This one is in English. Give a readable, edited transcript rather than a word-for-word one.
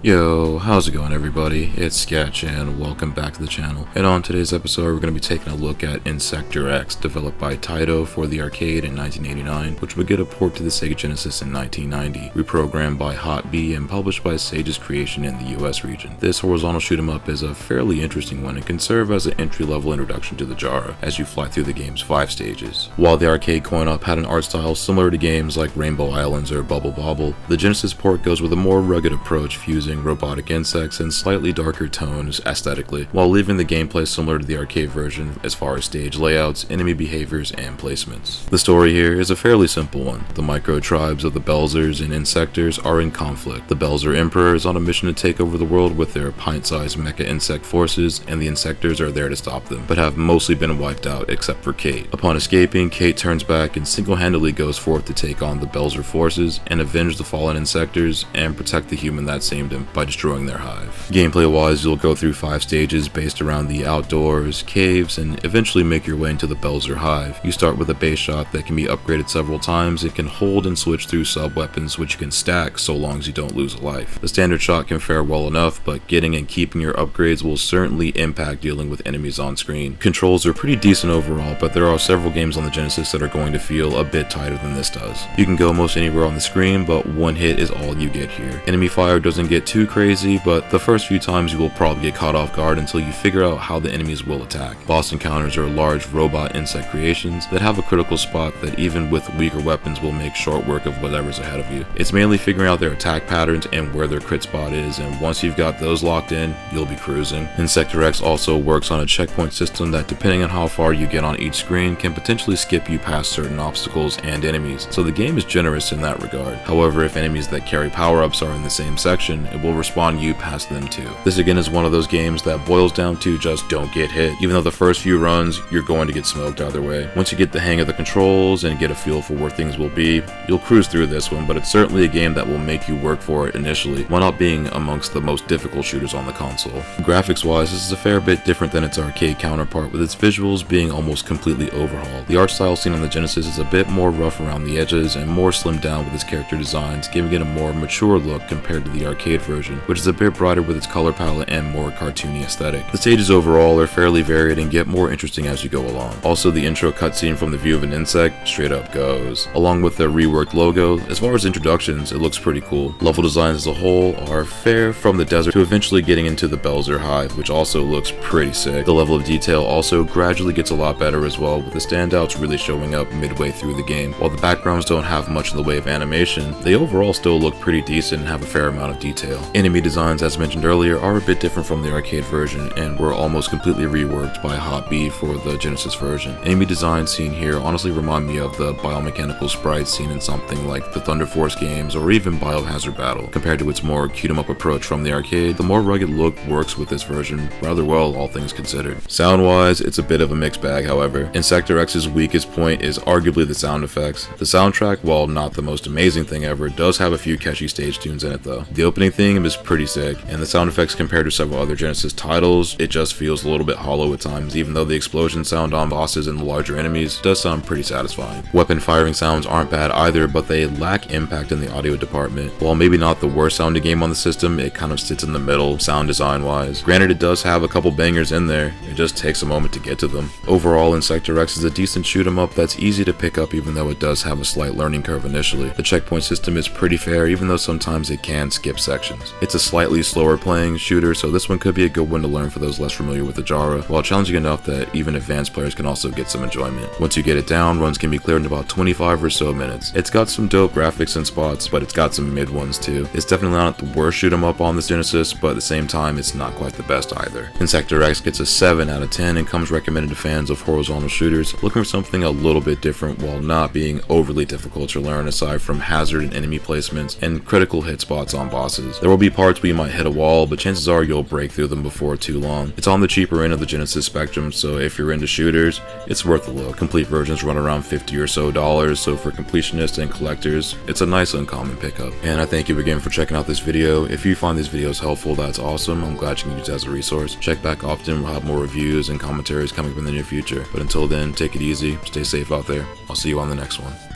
Yo, how's it going everybody? It's Sketch and welcome back to the channel. And on today's episode we're going to be taking a look at Insector X, developed by Taito for the arcade in 1989, which would get a port to the Sega Genesis in 1990, reprogrammed by Hot B and published by Sage's Creation in the US region. This horizontal shoot 'em up is a fairly interesting one and can serve as an entry-level introduction to the genre as you fly through the game's 5 stages. While the arcade coin-op had an art style similar to games like Rainbow Islands or Bubble Bobble, the Genesis port goes with a more rugged approach, fusing robotic insects and slightly darker tones aesthetically, while leaving the gameplay similar to the arcade version as far as stage layouts, enemy behaviors, and placements. The story here is a fairly simple one. The micro tribes of the Belzers and Insectors are in conflict. The Belzer Emperor is on a mission to take over the world with their pint-sized mecha insect forces, and the Insectors are there to stop them, but have mostly been wiped out except for Kate. Upon escaping, Kate turns back and single-handedly goes forth to take on the Belzer forces and avenge the fallen Insectors and protect the human that saved him by destroying their hive. Gameplay wise, you'll go through 5 stages based around the outdoors, caves, and eventually make your way into the Belzer hive. You start with a base shot that can be upgraded several times. It can hold and switch through sub weapons which you can stack so long as you don't lose a life. The standard shot can fare well enough, but getting and keeping your upgrades will certainly impact dealing with enemies on screen. Controls are pretty decent overall, but there are several games on the Genesis that are going to feel a bit tighter than this does. You can go most anywhere on the screen, but one hit is all you get here. Enemy fire doesn't get too crazy, but the first few times you will probably get caught off guard until you figure out how the enemies will attack. Boss encounters are large robot insect creations that have a critical spot that even with weaker weapons will make short work of whatever's ahead of you. It's mainly figuring out their attack patterns and where their crit spot is, and once you've got those locked in, you'll be cruising. Insector X also works on a checkpoint system that, depending on how far you get on each screen, can potentially skip you past certain obstacles and enemies, so the game is generous in that regard. However, if enemies that carry power-ups are in the same section, it will respawn you past them too. This again is one of those games that boils down to just don't get hit. Even though the first few runs, you're going to get smoked either way. Once you get the hang of the controls and get a feel for where things will be, you'll cruise through this one, but it's certainly a game that will make you work for it initially, while not being amongst the most difficult shooters on the console. Graphics wise, this is a fair bit different than its arcade counterpart, with its visuals being almost completely overhauled. The art style seen on the Genesis is a bit more rough around the edges and more slimmed down with its character designs, giving it a more mature look compared to the arcade version, which is a bit brighter with its color palette and more cartoony aesthetic. The stages overall are fairly varied and get more interesting as you go along. Also, the intro cutscene from the view of an insect straight up goes. Along with the reworked logo, as far as introductions, it looks pretty cool. Level designs as a whole are fair from the desert to eventually getting into the Belzer hive, which also looks pretty sick. The level of detail also gradually gets a lot better as well, with the standouts really showing up midway through the game. While the backgrounds don't have much in the way of animation, they overall still look pretty decent and have a fair amount of detail. Enemy designs, as mentioned earlier, are a bit different from the arcade version and were almost completely reworked by Hot B for the Genesis version. Enemy designs seen here honestly remind me of the biomechanical sprites seen in something like the Thunder Force games or even Biohazard Battle. Compared to its more cute-em-up approach from the arcade, the more rugged look works with this version rather well, all things considered. Sound-wise, it's a bit of a mixed bag, however. Insector X's weakest point is arguably the sound effects. The soundtrack, while not the most amazing thing ever, does have a few catchy stage tunes in it though. The opening theme is pretty sick, and the sound effects compared to several other Genesis titles, it just feels a little bit hollow at times, even though the explosion sound on bosses and the larger enemies does sound pretty satisfying. Weapon firing sounds aren't bad either, but they lack impact in the audio department. While maybe not the worst sounding game on the system, it kind of sits in the middle sound design wise. Granted, it does have a couple bangers in there, it just takes a moment to get to them. Overall, Insector X is a decent shoot 'em up that's easy to pick up, even though it does have a slight learning curve initially. The checkpoint system is pretty fair, even though sometimes it can skip sections. It's a slightly slower playing shooter, so this one could be a good one to learn for those less familiar with the genre, while challenging enough that even advanced players can also get some enjoyment. Once you get it down, runs can be cleared in about 25 or so minutes. It's got some dope graphics and spots, but it's got some mid ones too. It's definitely not the worst shoot 'em up on this Genesis, but at the same time, it's not quite the best either. Insector X gets a 7 out of 10 and comes recommended to fans of horizontal shooters looking for something a little bit different while not being overly difficult to learn, aside from hazard and enemy placements and critical hit spots on bosses. There will be parts where you might hit a wall, but chances are you'll break through them before too long. It's on the cheaper end of the Genesis spectrum, so if you're into shooters, it's worth a look. Complete versions run around $50 or so for completionists and collectors, it's a nice uncommon pickup. And I thank you again for checking out this video. If you find these videos helpful, that's awesome. I'm glad you can use it as a resource. Check back often, we'll have more reviews and commentaries coming up in the near future. But until then, take it easy, stay safe out there. I'll see you on the next one.